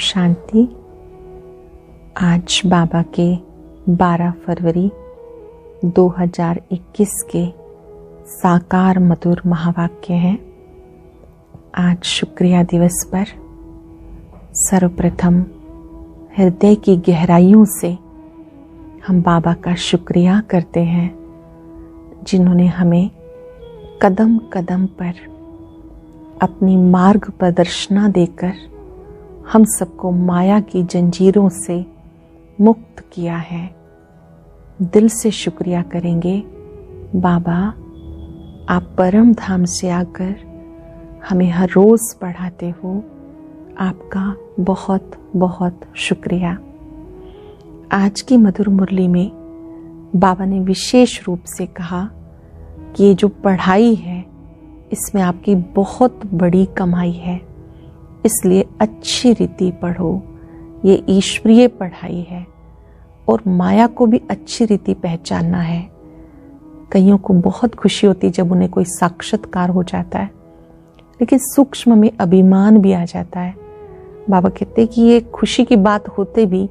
शांति। आज बाबा के 12 फरवरी 2021 के साकार मधुर महावाक्य हैं। आज शुक्रिया दिवस पर सर्वप्रथम हृदय की गहराइयों से हम बाबा का शुक्रिया करते हैं, जिन्होंने हमें कदम कदम पर अपनी मार्ग प्रदर्शना देकर हम सबको माया की जंजीरों से मुक्त किया है। दिल से शुक्रिया करेंगे बाबा, आप परम धाम से आकर हमें हर रोज पढ़ाते हो। आपका बहुत बहुत शुक्रिया। आज की मधुर मुरली में बाबा ने विशेष रूप से कहा कि ये जो पढ़ाई है इसमें आपकी बहुत बड़ी कमाई है, इसलिए अच्छी रीति पढ़ो। ये ईश्वरीय पढ़ाई है और माया को भी अच्छी रीति पहचानना है। कईयों को बहुत खुशी होती जब उन्हें कोई साक्षात्कार हो जाता है, लेकिन सूक्ष्म में अभिमान भी आ जाता है। बाबा कहते कि ये खुशी की बात होते भी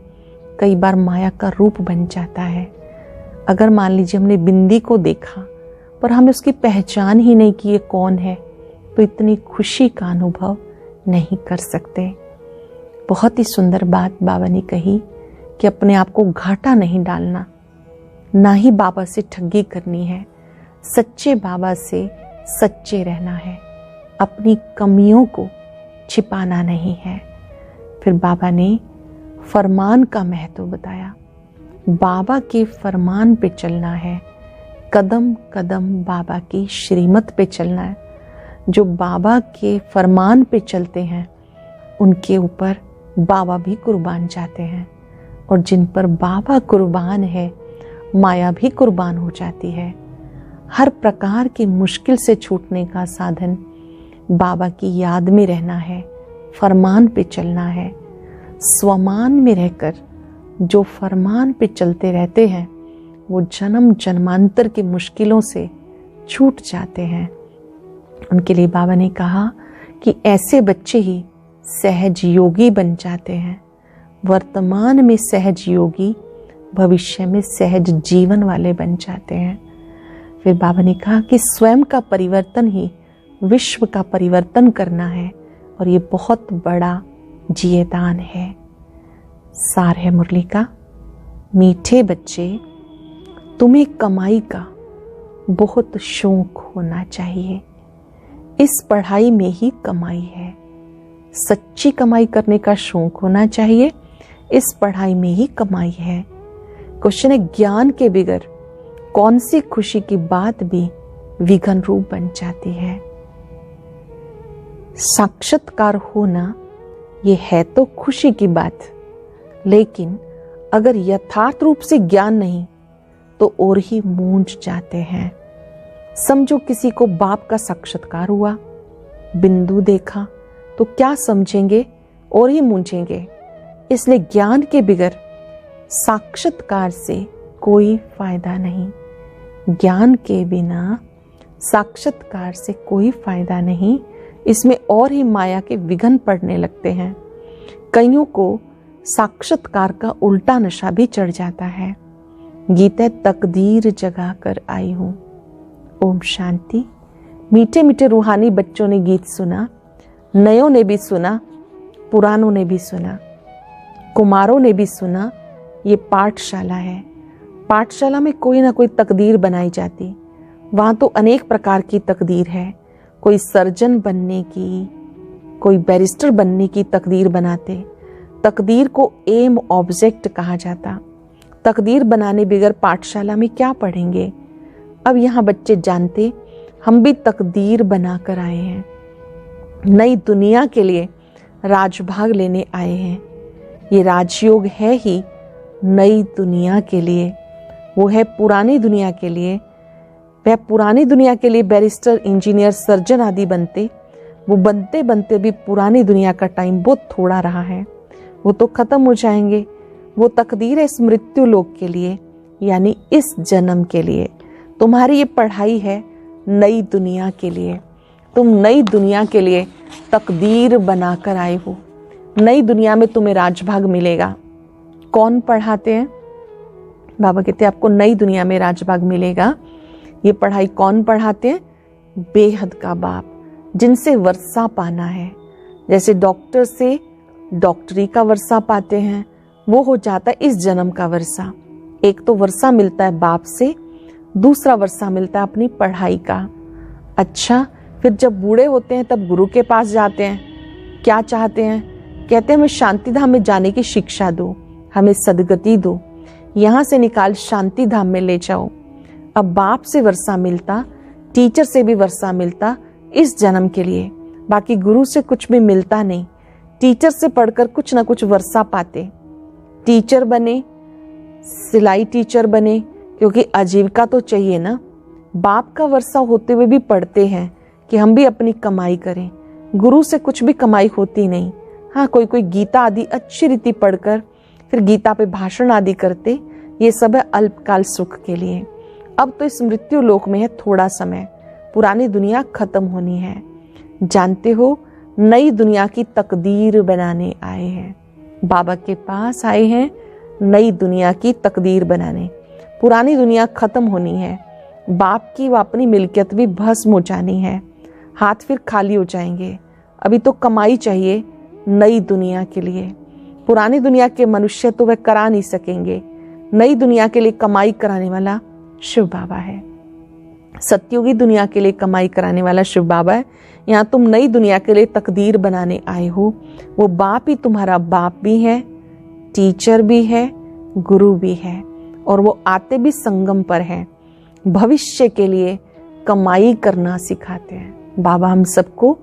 कई बार माया का रूप बन जाता है। अगर मान लीजिए हमने बिंदी को देखा पर हमें उसकी पहचान ही नहीं कि ये कौन है, तो इतनी खुशी का अनुभव नहीं कर सकते। बहुत ही सुंदर बात बाबा ने कही कि अपने आप को घाटा नहीं डालना, ना ही बाबा से ठगी करनी है। सच्चे बाबा से सच्चे रहना है, अपनी कमियों को छिपाना नहीं है। फिर बाबा ने फरमान का महत्व बताया। बाबा के फरमान पे चलना है, कदम कदम बाबा की श्रीमत पे चलना है। जो बाबा के फरमान पे चलते हैं उनके ऊपर बाबा भी कुर्बान जाते हैं, और जिन पर बाबा कुर्बान है माया भी कुर्बान हो जाती है। हर प्रकार की मुश्किल से छूटने का साधन बाबा की याद में रहना है, फरमान पे चलना है। स्वमान में रहकर जो फरमान पे चलते रहते हैं वो जन्म जन्मांतर की मुश्किलों से छूट जाते हैं। उनके लिए बाबा ने कहा कि ऐसे बच्चे ही सहज योगी बन जाते हैं। वर्तमान में सहज योगी भविष्य में सहज जीवन वाले बन जाते हैं। फिर बाबा ने कहा कि स्वयं का परिवर्तन ही विश्व का परिवर्तन करना है, और ये बहुत बड़ा जियेदान है। सार है मुरली का, मीठे बच्चे तुम्हें कमाई का बहुत शौक होना चाहिए। इस पढ़ाई में ही कमाई है। सच्ची कमाई करने का शौक होना चाहिए, इस पढ़ाई में ही कमाई है। क्वेश्चन है, ज्ञान के बिगर कौन सी खुशी की बात भी विघन रूप बन जाती है। साक्षात्कार होना ये है तो खुशी की बात, लेकिन अगर यथार्थ रूप से ज्ञान नहीं तो और ही मूंझ जाते हैं। समझो किसी को बाप का साक्षात्कार हुआ, बिंदु देखा, तो क्या समझेंगे और ही मूंझेंगे। इसलिए ज्ञान के बिगर साक्षात्कार से कोई फायदा नहीं। ज्ञान के बिना साक्षात्कार से कोई फायदा नहीं। इसमें और ही माया के विघन पड़ने लगते हैं। कईयों को साक्षात्कार का उल्टा नशा भी चढ़ जाता है। गीता तकदीर जगा कर आई हूं। ओम शांति। मीठे मीठे रूहानी बच्चों ने गीत सुना, नयों ने भी सुना, पुरानों ने भी सुना, कुमारों ने भी सुना। ये पाठशाला है। पाठशाला में कोई ना कोई तकदीर बनाई जाती। वहां तो अनेक प्रकार की तकदीर है। कोई सर्जन बनने की, कोई बैरिस्टर बनने की तकदीर बनाते। तकदीर को एम ऑब्जेक्ट कहा जाता। तकदीर बनाने बगैर पाठशाला में क्या पढ़ेंगे। अब यहाँ बच्चे जानते हम भी तकदीर बनाकर आए हैं। नई दुनिया के लिए राजभाग लेने आए हैं। ये राजयोग है ही नई दुनिया के लिए, वो है पुरानी दुनिया के लिए। वह पुरानी दुनिया के लिए बैरिस्टर, इंजीनियर, सर्जन आदि बनते, वो बनते बनते भी पुरानी दुनिया का टाइम बहुत थोड़ा रहा है, वो तो खत्म हो जाएंगे। वो तकदीर है इस मृत्यु लोक के लिए, यानी इस जन्म के लिए। तुम्हारी ये पढ़ाई है नई दुनिया के लिए। तुम नई दुनिया के लिए तकदीर बनाकर आए हो। नई दुनिया में तुम्हें राजभाग मिलेगा। कौन पढ़ाते हैं? बाबा कहते हैं आपको नई दुनिया में राजभाग मिलेगा। ये पढ़ाई कौन पढ़ाते हैं? बेहद का बाप, जिनसे वर्षा पाना है। जैसे डॉक्टर से डॉक्टरी का वर्षा पाते हैं, वो हो जाता है इस जन्म का वर्षा। एक तो वर्षा मिलता है बाप से, दूसरा वर्षा मिलता है अपनी पढ़ाई का। अच्छा, फिर जब बूढ़े होते हैं तब गुरु के पास जाते हैं। क्या चाहते हैं? कहते हैं हमें शांति धाम में जाने की शिक्षा दो, हमें सदगति दो, यहाँ से निकाल शांति धाम में ले जाओ। अब बाप से वर्षा मिलता, टीचर से भी वर्षा मिलता इस जन्म के लिए। बाकी गुरु से कुछ भी मिलता नहीं। टीचर से पढ़कर कुछ ना कुछ वर्षा पाते। टीचर बने, सिलाई टीचर बने, क्योंकि आजीविका तो चाहिए ना। बाप का वर्षा होते हुए भी पढ़ते हैं कि हम भी अपनी कमाई करें। गुरु से कुछ भी कमाई होती नहीं। हाँ, कोई कोई गीता आदि अच्छी रीति पढ़कर फिर गीता पे भाषण आदि करते, ये सब है अल्पकाल सुख के लिए। अब तो इस मृत्यु लोक में है थोड़ा समय, पुरानी दुनिया खत्म होनी है। जानते हो, नई दुनिया की तकदीर बनाने आए हैं। बाबा के पास आए हैं नई दुनिया की तकदीर बनाने। पुरानी दुनिया खत्म होनी है, बाप की व अपनी मिल्कियत भी भस्म हो जानी है, हाथ फिर खाली हो जाएंगे। अभी तो कमाई चाहिए नई दुनिया के लिए। पुरानी दुनिया के मनुष्य तो वह करा नहीं सकेंगे। नई दुनिया के लिए कमाई कराने वाला शिव बाबा है। सत्युगी दुनिया के लिए कमाई कराने वाला शिव बाबा है। यहाँ तुम नई दुनिया के लिए तकदीर बनाने आए हो। वो बाप ही तुम्हारा बाप भी है, टीचर भी है, गुरु भी है, और वो आते भी संगम पर है। भविष्य के लिए कमाई करना सिखाते हैं। बाबा हम सबको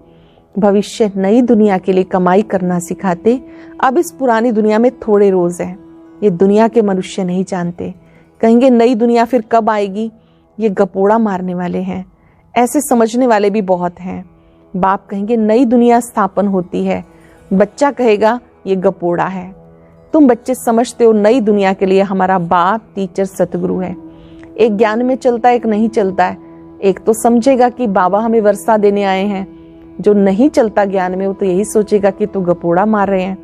भविष्य नई दुनिया के लिए कमाई करना सिखाते। अब इस पुरानी दुनिया में थोड़े रोज हैं, ये दुनिया के मनुष्य नहीं जानते। कहेंगे नई दुनिया फिर कब आएगी, ये गपोड़ा मारने वाले हैं। ऐसे समझने वाले भी बहुत हैं। बाप कहेंगे नई दुनिया स्थापन होती है, बच्चा कहेगा ये गपोड़ा है। तुम बच्चे समझते हो नई दुनिया के लिए हमारा बाप, टीचर, सतगुरु है। एक ज्ञान में चलता है, एक नहीं चलता है। एक तो समझेगा कि बाबा हमें वर्षा देने आए हैं। जो नहीं चलता ज्ञान में, वो तो यही सोचेगा कि तो गपोड़ा मार रहे हैं।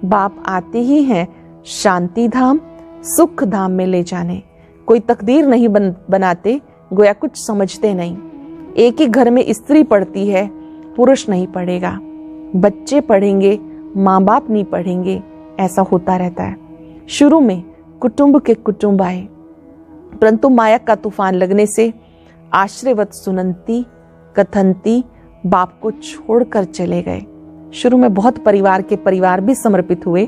बाप आते ही हैं शांति धाम, सुख धाम में ले जाने। कोई तकदीर नहीं बनाते, गोया कुछ समझते नहीं। एक ही घर में स्त्री पढ़ती है, पुरुष नहीं पढ़ेगा। बच्चे पढ़ेंगे, माँ बाप नहीं पढ़ेंगे। ऐसा होता रहता है। शुरू में कुटुंब के कुटुंब आए, परंतु माया का तूफान लगने से आश्रयवत सुनंती कथनती बाप को छोड़कर चले गए। शुरू में बहुत परिवार के परिवार भी समर्पित हुए।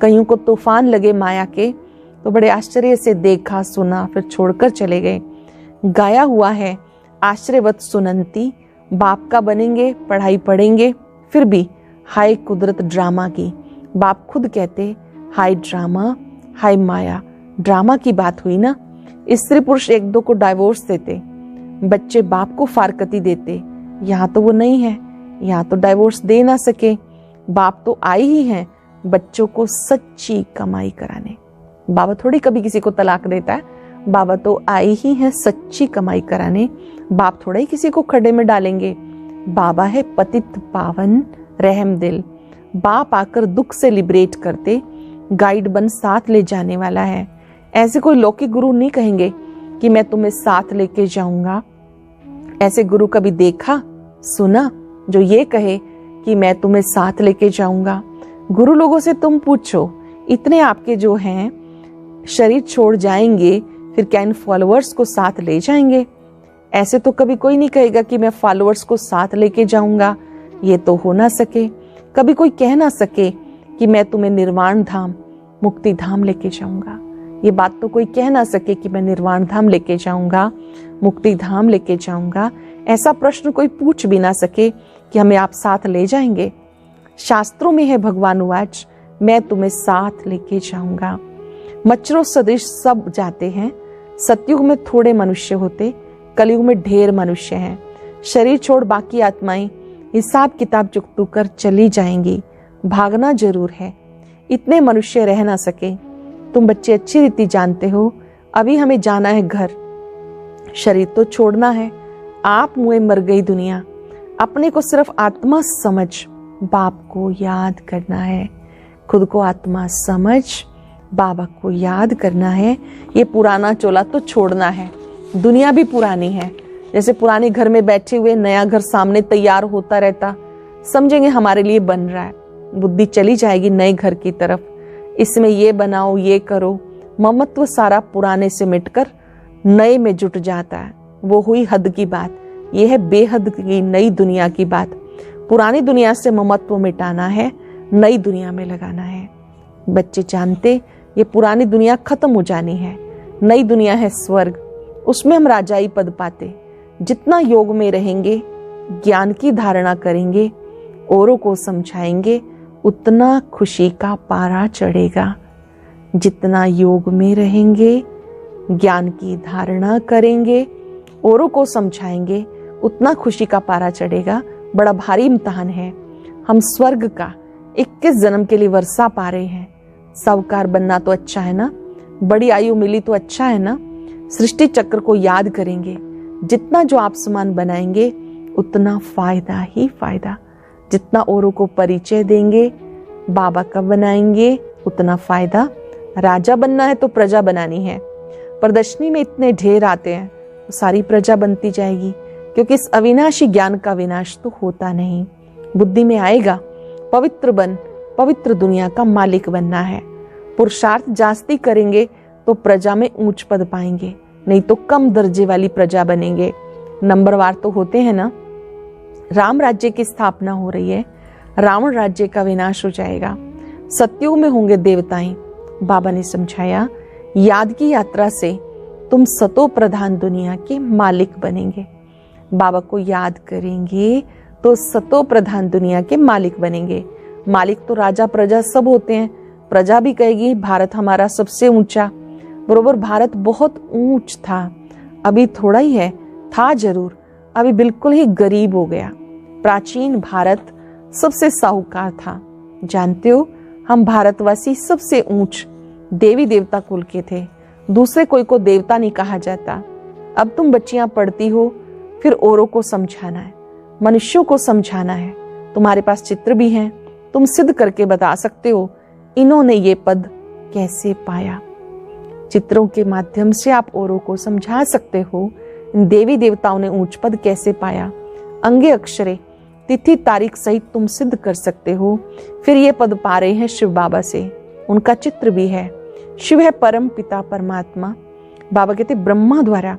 कईयों को तूफान लगे माया के, तो बड़े आश्चर्य से देखा सुना, फिर छोड़कर चले गए। गाया हुआ है आश्रयवत सुनंती, बाप का बनेंगे, पढ़ाई पढ़ेंगे, फिर भी हाय कुदरत ड्रामा की। बाप खुद कहते हाय ड्रामा, हाय माया। ड्रामा की बात हुई ना। स्त्री पुरुष एक दो को डाइवोर्स देते, बच्चे बाप को फारकती देते। यहाँ तो वो नहीं है, यहाँ तो डाइवोर्स दे ना सके। बाप तो आए ही हैं बच्चों को सच्ची कमाई कराने। बाबा थोड़ी कभी किसी को तलाक देता है, बाबा तो आए ही हैं सच्ची कमाई कराने। बाप थोड़ा ही किसी को खड्डे में डालेंगे। बाबा है पतित पावन रहम दिल। बाप आकर दुख से लिबरेट करते, गाइड बन साथ ले जाने वाला है। ऐसे कोई लौकिक गुरु नहीं कहेंगे कि मैं तुम्हें साथ लेके जाऊंगा। ऐसे गुरु कभी देखा सुना जो ये कहे कि मैं तुम्हें साथ लेके जाऊंगा? गुरु लोगों से तुम पूछो, इतने आपके जो हैं शरीर छोड़ जाएंगे, फिर क्या इन फॉलोअर्स को साथ ले जाएंगे? ऐसे तो कभी कोई नहीं कहेगा कि मैं फॉलोअर्स को साथ लेके जाऊंगा। ये तो हो ना सके। कभी कोई कह ना सके कि मैं तुम्हें निर्वाण धाम, मुक्ति धाम लेके जाऊंगा। ये बात तो कोई कह ना सके कि मैं निर्वाण धाम लेके जाऊंगा, मुक्ति धाम लेके जाऊंगा। ऐसा प्रश्न कोई पूछ भी ना सके कि हमें आप साथ ले जाएंगे। शास्त्रों में है भगवान वाच, मैं तुम्हें साथ लेके जाऊंगा। मच्छरों सदृश सब जाते हैं। सतयुग में थोड़े मनुष्य होते, कलयुग में ढेर मनुष्य हैं। शरीर छोड़ बाकी आत्माएं हिसाब किताब चुकतू कर चली जाएंगी। भागना जरूर है, इतने मनुष्य रह ना सके। तुम बच्चे अच्छी रीति जानते हो, अभी हमें जाना है घर, शरीर तो छोड़ना है। आप मुए मर गई दुनिया, अपने को सिर्फ आत्मा समझ, बाप को याद करना है, खुद को आत्मा समझ बाबा को याद करना है। ये पुराना चोला तो छोड़ना है। दुनिया भी पुरानी है, जैसे पुराने घर में बैठे हुए नया घर सामने तैयार होता रहता, समझेंगे हमारे लिए बन रहा है, बुद्धि चली जाएगी नए घर की तरफ। इसमें ये बनाओ, ये करो, ममत्व सारा पुराने से मिटकर नए में जुट जाता है। वो हुई हद की बात, ये है बेहद की नई दुनिया की बात। पुरानी दुनिया से ममत्व मिटाना है, नई दुनिया में लगाना है। बच्चे जानते ये पुरानी दुनिया खत्म हो जानी है, नई दुनिया है स्वर्ग, उसमें हम राजाई पद पाते। जितना योग में रहेंगे, ज्ञान की धारणा करेंगे, औरों को समझाएंगे, उतना खुशी का पारा चढ़ेगा। जितना योग में रहेंगे, ज्ञान की धारणा करेंगे, औरों को समझाएंगे, उतना खुशी का पारा चढ़ेगा। बड़ा भारी इम्तिहान है। हम स्वर्ग का 21 जन्म के लिए वर्षा पा रहे हैं। साहूकार बनना तो अच्छा है ना, बड़ी आयु मिली तो अच्छा है ना। सृष्टि चक्र को याद करेंगे, जितना जो आप समान बनाएंगे उतना फायदा ही फायदा। जितना औरों को परिचय देंगे, बाबा का बनाएंगे, उतना फायदा। राजा बनना है तो प्रजा बनानी है। प्रदर्शनी में इतने ढेर आते हैं, तो सारी प्रजा बनती जाएगी, क्योंकि इस अविनाशी ज्ञान का विनाश तो होता नहीं। बुद्धि में आएगा पवित्र बन, पवित्र दुनिया का मालिक बनना है। पुरुषार्थ जास्ती करेंगे तो प्रजा में ऊंच पद पाएंगे, नहीं तो कम दर्जे वाली प्रजा बनेंगे। नंबरवार तो होते हैं ना। राम राज्य की स्थापना हो रही है, रावण राज्य का विनाश हो जाएगा, सत्युग में होंगे देवताएं। बाबा ने समझाया, याद की यात्रा से तुम सतो प्रधान दुनिया के मालिक बनेंगे। बाबा को याद करेंगे तो सतो प्रधान दुनिया के मालिक बनेंगे। मालिक तो राजा प्रजा सब होते हैं। प्रजा भी कहेगी भारत हमारा सबसे ऊंचा। बरोबर, भारत बहुत ऊंच था, अभी थोड़ा ही है, था जरूर, अभी बिल्कुल ही गरीब हो गया। प्राचीन भारत सबसे साहूकार था। जानते हो, हम भारतवासी सबसे ऊंच देवी देवता कुल के थे। दूसरे कोई को देवता नहीं कहा जाता। अब तुम बच्चियां पढ़ती हो, फिर औरों को समझाना है, मनुष्यों को समझाना है। तुम्हारे पास चित्र भी हैं, तुम सिद्ध करके बता सकते हो इन्होंने ये पद कैसे पाया। चित्रों के माध्यम से आप औरों को समझा सकते हो देवी देवताओं ने ऊंच पद कैसे पाया। अंगे अक्षरे तिथि तारीख सहित तुम सिद्ध कर सकते हो। फिर ये पद पा रहे हैं शिव बाबा से, उनका चित्र भी है। शिव है परम पिता परमात्मा। बाबा कहते ब्रह्मा द्वारा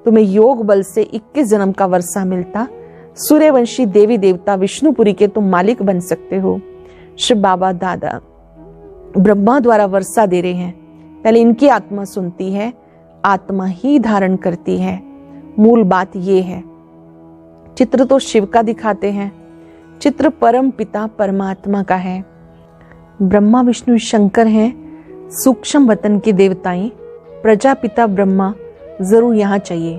तुम्हें योग बल से 21 जन्म का वर्षा मिलता। सूर्यवंशी देवी देवता विष्णुपुरी के तुम मालिक बन सकते हो। शिव बाबा दादा ब्रह्मा द्वारा वर्षा दे रहे हैं। पहले इनकी आत्मा सुनती है, आत्मा ही धारण करती है। मूल बात ये है। चित्र तो शिव का दिखाते हैं, चित्र परम पिता परमात्मा का है। ब्रह्मा विष्णु शंकर हैं सूक्ष्म वतन के देवताएं। प्रजापिता ब्रह्मा जरूर यहाँ चाहिए।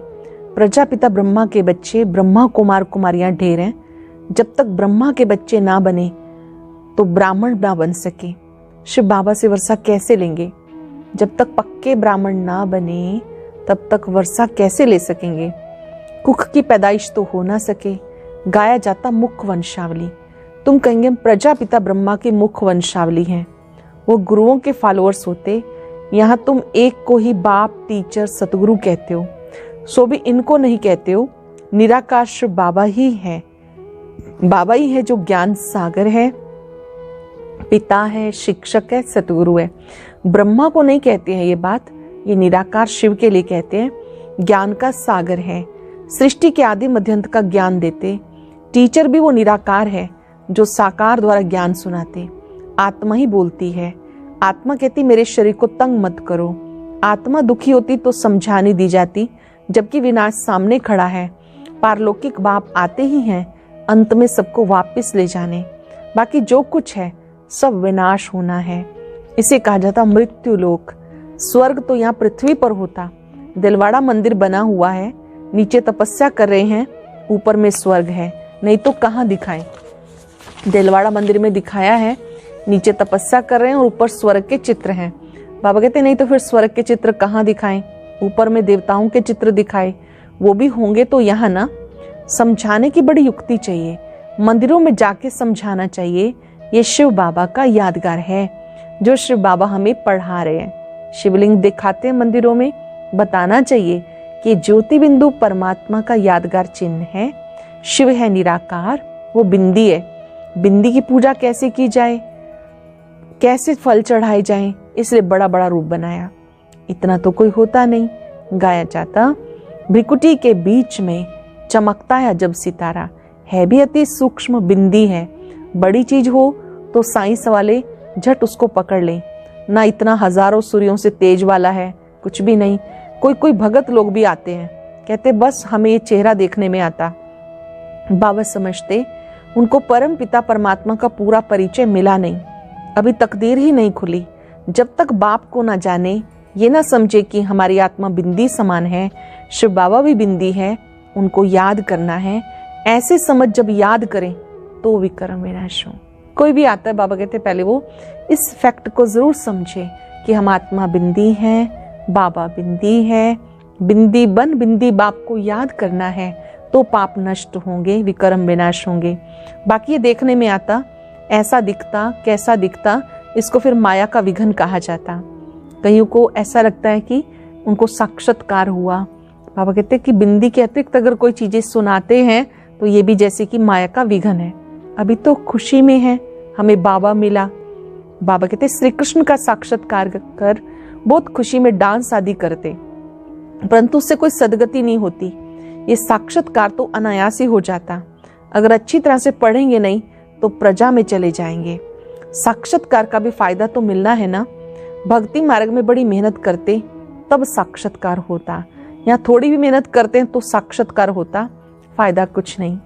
प्रजापिता ब्रह्मा के बच्चे ब्रह्मा कुमार कुमारियां ढेर हैं। जब तक ब्रह्मा के बच्चे ना बने तो ब्राह्मण ना बन सके। शिव बाबा से वर्षा कैसे लेंगे? जब तक पक्के ब्राह्मण ना बने तब तक वर्षा कैसे ले सकेंगे? कुख की पैदाइश तो हो ना सके। गाया जाता मुख वंशावली। तुम कहेंगे हम प्रजापिता ब्रह्मा की मुख वंशावली हैं, वो गुरुओं के फॉलोअर्स होते। यहाँ तुम एक को ही बाप टीचर सतगुरु कहते हो, सो भी इनको नहीं कहते हो। निराकार शिव बाबा ही है। बाबा ही है जो ज्ञान सागर है, पिता है, शिक्षक है, सतगुरु है। ब्रह्मा को नहीं कहते हैं ये बात, ये निराकार शिव के लिए कहते हैं। ज्ञान का सागर है, सृष्टि के आदि मध्यंत का ज्ञान देते। टीचर भी वो निराकार है जो साकार द्वारा ज्ञान सुनाते। आत्मा ही बोलती है। आत्मा कहती मेरे शरीर को तंग मत करो। आत्मा दुखी होती तो समझाने दी जाती, जबकि विनाश सामने खड़ा है। पारलौकिक बाप आते ही हैं अंत में सबको वापस ले जाने। बाकी जो कुछ है सब विनाश होना है। इसे कहा जाता मृत्यु लोक। स्वर्ग तो यहाँ पृथ्वी पर होता। दिलवाड़ा मंदिर बना हुआ है, नीचे तपस्या कर रहे हैं, ऊपर में स्वर्ग है, नहीं तो कहाँ दिखाएं। दिलवाड़ा मंदिर में दिखाया है नीचे तपस्या कर रहे हैं और ऊपर स्वर्ग के चित्र हैं। बाबा कहते नहीं तो फिर स्वर्ग के चित्र कहाँ दिखाएं, ऊपर में देवताओं के चित्र दिखाए, वो भी होंगे तो यहाँ ना। समझाने की बड़ी युक्ति चाहिए। मंदिरों में जाके समझाना चाहिए ये शिव बाबा का यादगार है जो शिव बाबा हमें पढ़ा रहे हैं। शिवलिंग दिखाते हैं मंदिरों में, बताना चाहिए कि ज्योति बिंदु परमात्मा का यादगार चिन्ह है। शिव है निराकार, वो बिंदी है। बिंदी की पूजा कैसे की जाए, कैसे फल चढ़ाए जाएं, इसलिए बड़ा बड़ा रूप बनाया। इतना तो कोई होता नहीं। गाया जाता भ्रिकुटी के बीच में चमकता है जब सितारा, है भी अति सूक्ष्म बिंदी है। बड़ी चीज हो तो साइंस वाले झट उसको पकड़ लें, ना इतना हजारों सूर्यों से तेज वाला है, कुछ भी नहीं। कोई कोई भगत लोग भी आते हैं, कहते बस हमें ये चेहरा देखने में आता। बाबा समझते उनको परम पिता परमात्मा का पूरा परिचय मिला नहीं, अभी तकदीर ही नहीं खुली। जब तक बाप को ना जाने, ये ना समझे कि हमारी आत्मा बिंदी समान है, शिव बाबा भी बिंदी है, उनको याद करना है। ऐसे समझ जब याद करें तो विक्रम विनाश हो। कोई भी आता है, बाबा कहते पहले वो इस फैक्ट को जरूर समझे कि हम आत्मा बिंदी है, बाबा बिंदी है। बिंदी बन बिंदी बाप को याद करना है तो पाप नष्ट होंगे, विक्रम विनाश होंगे। बाकी ये देखने में आता, ऐसा दिखता कैसा दिखता, इसको फिर माया का विघन कहा जाता। कईयों को ऐसा लगता है कि उनको साक्षात्कार हुआ। बाबा कहते हैं कि बिंदी के अतिरिक्त अगर कोई चीजें सुनाते हैं तो ये भी जैसे कि माया का विघन है। अभी तो खुशी में है, हमें बाबा मिला। बाबा कहते श्री कृष्ण का साक्षात्कार कर बहुत खुशी में डांस आदि करते, परंतु उससे कोई सदगति नहीं होती। ये साक्षात्कार तो अनायास ही हो जाता। अगर अच्छी तरह से पढ़ेंगे नहीं तो प्रजा में चले जाएंगे। साक्षात्कार का भी फायदा तो मिलना है ना। भक्ति मार्ग में बड़ी मेहनत करते तब साक्षात्कार होता, यहाँ थोड़ी भी मेहनत करते हैं तो साक्षात्कार होता, फायदा कुछ नहीं।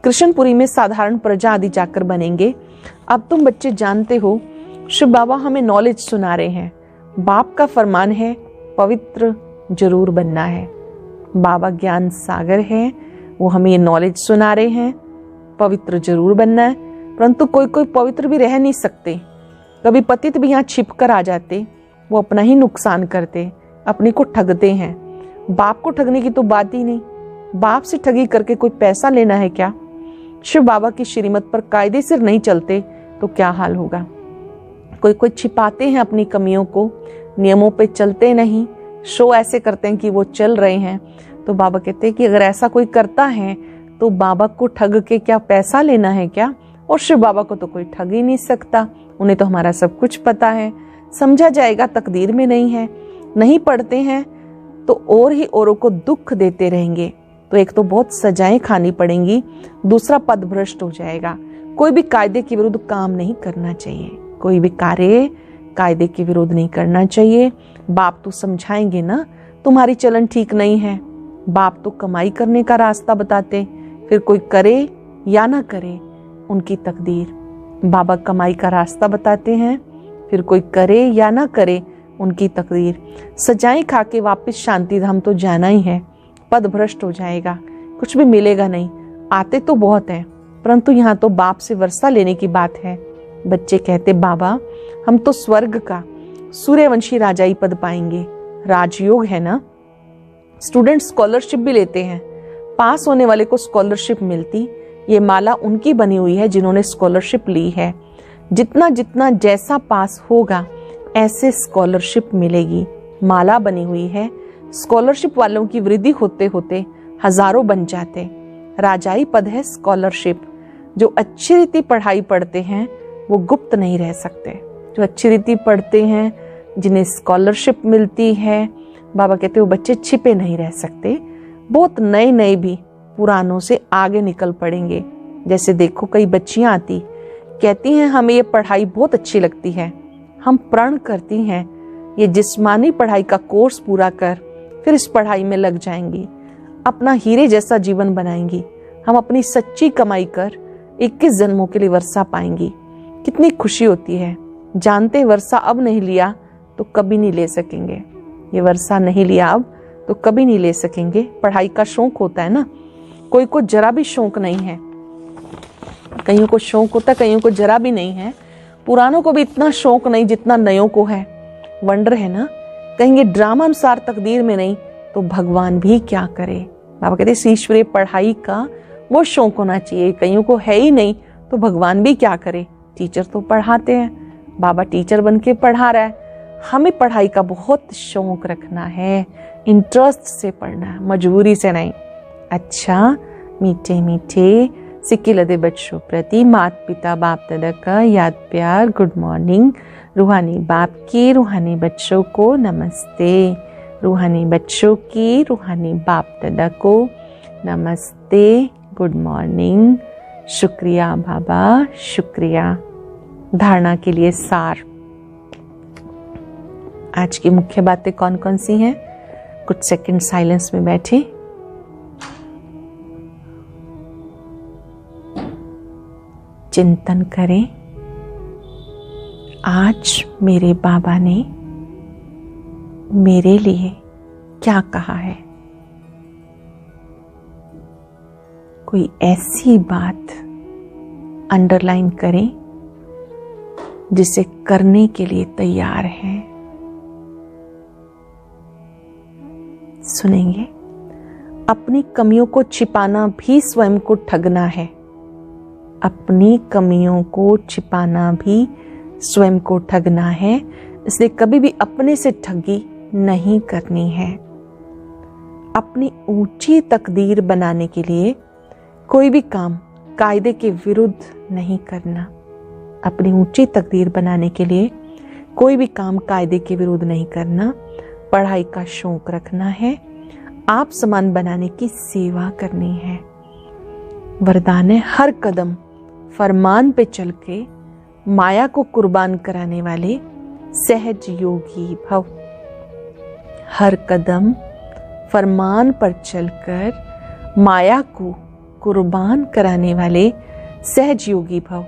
कृष्णपुरी में साधारण प्रजा आदि जाकर बनेंगे। अब तुम बच्चे जानते हो शिव बाबा हमें नॉलेज सुना रहे हैं। बाप का फरमान है पवित्र जरूर बनना है। बाबा ज्ञान सागर है, वो हमें ये नॉलेज सुना रहे हैं, पवित्र जरूर बनना है। परंतु कोई कोई पवित्र भी रह नहीं सकते, कभी पतित भी यहाँ छिप कर आ जाते, वो अपना ही नुकसान करते, अपने को ठगते हैं। बाप को ठगने की तो बात ही नहीं, बाप से ठगी करके कोई पैसा लेना है क्या। शिव बाबा की श्रीमत पर कायदे से नहीं चलते तो क्या हाल होगा। कोई कोई छिपाते हैं अपनी कमियों को, नियमों पे चलते नहीं, शो ऐसे करते हैं कि वो चल रहे हैं। तो बाबा कहते हैं कि अगर ऐसा कोई करता है तो बाबा को ठग के क्या पैसा लेना है क्या। और शिव बाबा को तो कोई ठग ही नहीं सकता, उन्हें तो हमारा सब कुछ पता है। समझा जाएगा तकदीर में नहीं है। नहीं पढ़ते हैं तो और ही औरों को दुख देते रहेंगे, तो एक तो बहुत सजाएं खानी पड़ेंगी, दूसरा पद भ्रष्ट हो जाएगा। कोई भी कायदे के विरुद्ध काम नहीं करना चाहिए, कोई भी कार्य कायदे के विरुद्ध नहीं करना चाहिए। बाप तो समझाएंगे ना, तुम्हारी चलन ठीक नहीं है। बाप तो कमाई करने का रास्ता बताते, फिर कोई करे या ना करे उनकी तकदीर। बाबा कमाई का रास्ता बताते हैं, फिर कोई करे या ना करे उनकी तकदीर। सजाएं खा के वापिस शांति धाम तो जाना ही है, पद भ्रष्ट हो जाएगा, कुछ भी मिलेगा नहीं। आते तो बहुत हैं, परंतु यहाँ तो बाप से वर्षा लेने की बात है। बच्चे कहते बाबा हम तो स्वर्ग का सूर्यवंशी राजाई पद पाएंगे, राजयोग है ना। स्टूडेंट स्कॉलरशिप भी लेते हैं, पास होने वाले को स्कॉलरशिप मिलती। ये माला उनकी बनी हुई है जिन्होंने स्कॉलरशिप ली है। जितना जितना जैसा पास होगा ऐसे स्कॉलरशिप मिलेगी। माला बनी हुई है, स्कॉलरशिप वालों की वृद्धि होते होते हजारों बन जाते। राजाई पद है स्कॉलरशिप। जो अच्छी रीति पढ़ाई पढ़ते हैं वो गुप्त नहीं रह सकते। जो अच्छी रीति पढ़ते हैं, जिन्हें स्कॉलरशिप मिलती है, बाबा कहते वो बच्चे छिपे नहीं रह सकते। बहुत नए नए भी पुरानों से आगे निकल पड़ेंगे। जैसे देखो कई बच्चियां आती कहती हैं हमें ये पढ़ाई बहुत अच्छी लगती है, हम प्रण करती हैं ये जिस्मानी पढ़ाई का कोर्स पूरा कर फिर इस पढ़ाई में लग जाएंगी, अपना हीरे जैसा जीवन बनाएंगी। हम अपनी सच्ची कमाई कर 21 जन्मों के लिए वर्षा पाएंगी। कितनी खुशी होती है। जानते वर्षा अब नहीं लिया तो कभी नहीं ले सकेंगे। ये वर्षा नहीं लिया अब तो कभी नहीं ले सकेंगे। पढ़ाई का शौक होता है ना, कोई को जरा भी शौक नहीं है, कईयों को शौक होता है, कईयों को जरा भी नहीं है। पुरानों को भी इतना शौक नहीं जितना नयों को है। वंडर है ना। कहेंगे ड्रामा अनुसार तकदीर में नहीं तो भगवान भी क्या करे। बाबा कहते ईश्वरीय पढ़ाई का वो शौक होना चाहिए। कईयों को है ही नहीं तो भगवान भी क्या करे, टीचर तो पढ़ाते हैं, बाबा टीचर बन के पढ़ा रहा है। हमें पढ़ाई का बहुत शौक रखना है, इंटरेस्ट से पढ़ना है, मजबूरी से नहीं। अच्छा, मीठे मीठे सिक्के लदे बच्चों प्रति माता पिता बाप दादा का याद प्यार गुड मॉर्निंग। रूहानी बाप के रूहानी बच्चों को नमस्ते, रूहानी बच्चों की रूहानी बाप दादा को नमस्ते, गुड मॉर्निंग। शुक्रिया बाबा, शुक्रिया। धारणा के लिए सार। आज की मुख्य बातें कौन कौन सी हैं? कुछ सेकंड साइलेंस में बैठे, चिंतन करें। आज मेरे बाबा ने मेरे लिए क्या कहा है? कोई ऐसी बात अंडरलाइन करें जिसे करने के लिए तैयार हैं। सुनेंगे। अपनी कमियों को छिपाना भी स्वयं को ठगना है। अपनी कमियों को छिपाना भी स्वयं को ठगना है, इसलिए कभी भी अपने से ठगी नहीं करनी है। अपनी ऊंची तकदीर बनाने के लिए कोई भी काम कायदे के विरुद्ध नहीं करना। अपनी ऊंची तकदीर बनाने के लिए कोई भी काम कायदे के विरुद्ध नहीं करना। पढ़ाई का शौक रखना है। आप समान बनाने की सेवा करनी है। वरदान है, हर कदम फरमान पे चल के माया को कुर्बान कराने वाले सहज योगी भव। हर कदम फरमान पर चलकर माया को कुर्बान कराने वाले सहज योगी भव।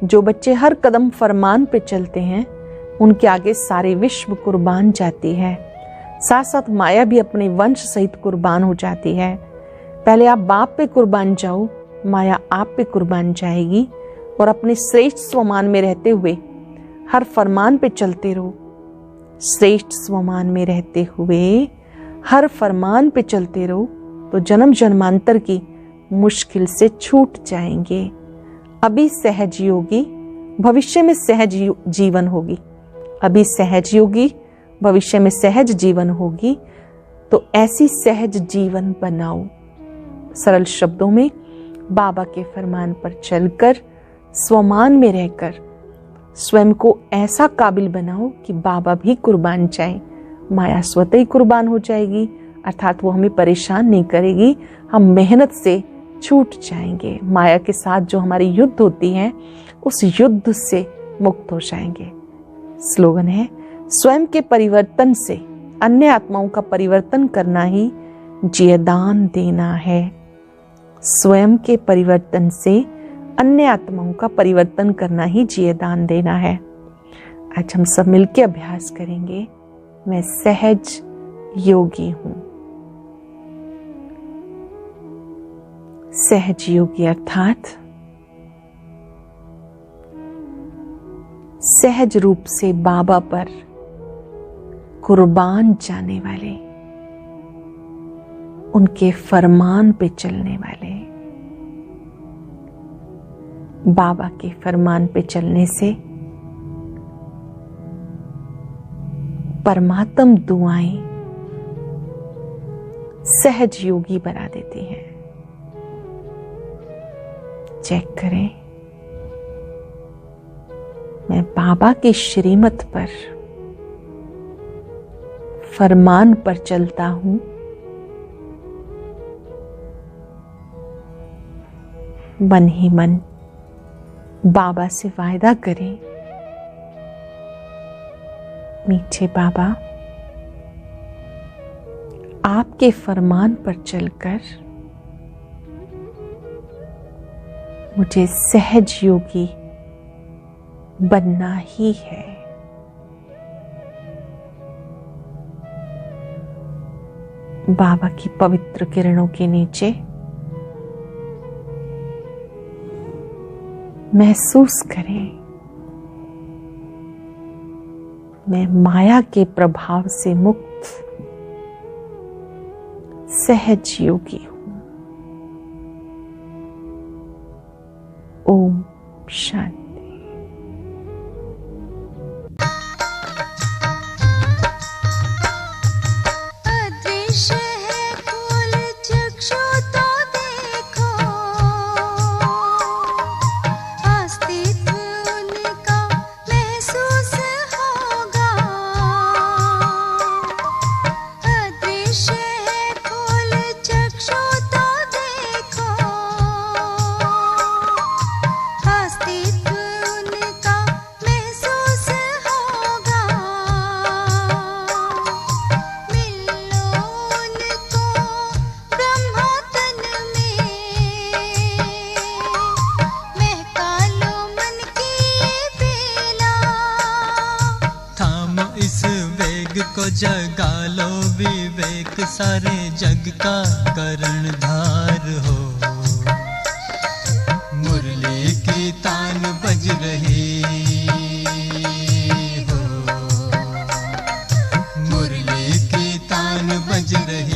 जो बच्चे हर कदम फरमान पे चलते हैं उनके आगे सारे विश्व कुर्बान जाती है, साथ साथ माया भी अपने वंश सहित कुर्बान हो जाती है। पहले आप बाप पे कुर्बान जाओ, माया आप पे कुर्बान जाएगी। और अपने श्रेष्ठ स्वमान में रहते हुए हर फरमान पे चलते रहो। श्रेष्ठ स्वमान में रहते हुए हर फरमान पे चलते रहो तो जन्म जन्मांतर की मुश्किल से छूट जाएंगे। अभी सहज योगी, भविष्य में सहज जीवन होगी। अभी सहज योगी, भविष्य में सहज जीवन होगी। तो ऐसी सहज जीवन बनाओ। सरल शब्दों में बाबा के फरमान पर चलकर स्वमान में रहकर स्वयं को ऐसा काबिल बनाओ कि बाबा भी कुर्बान जाए। माया स्वतः ही कुर्बान हो जाएगी, अर्थात वो हमें परेशान नहीं करेगी। हम मेहनत से छूट जाएंगे। माया के साथ जो हमारी युद्ध होती है उस युद्ध से मुक्त हो जाएंगे। स्लोगन है, स्वयं के परिवर्तन से अन्य आत्माओं का परिवर्तन करना ही जीवदान देना है। स्वयं के परिवर्तन से अन्य आत्माओं का परिवर्तन करना ही जीवदान देना है। आज हम सब मिलकर अभ्यास करेंगे। मैं सहज योगी हूं। सहज योगी अर्थात सहज रूप से बाबा पर कुर्बान जाने वाले, उनके फरमान पे चलने वाले। बाबा के फरमान पे चलने से परमात्म दुआएं सहज योगी बना देती हैं। चेक करें, मैं बाबा की श्रीमत पर फरमान पर चलता हूं। मन ही मन बाबा से वायदा करें, मीठे बाबा, आपके फरमान पर चलकर मुझे सहज योगी बनना ही है। बाबा की पवित्र किरणों के नीचे महसूस करें, मैं माया के प्रभाव से मुक्त सहज योगी हूं। ओम शांति। को जगा लो विवेक, सारे जग का कर्णधार हो। मुरली की तान बज रही हो, मुरली की तान बज रही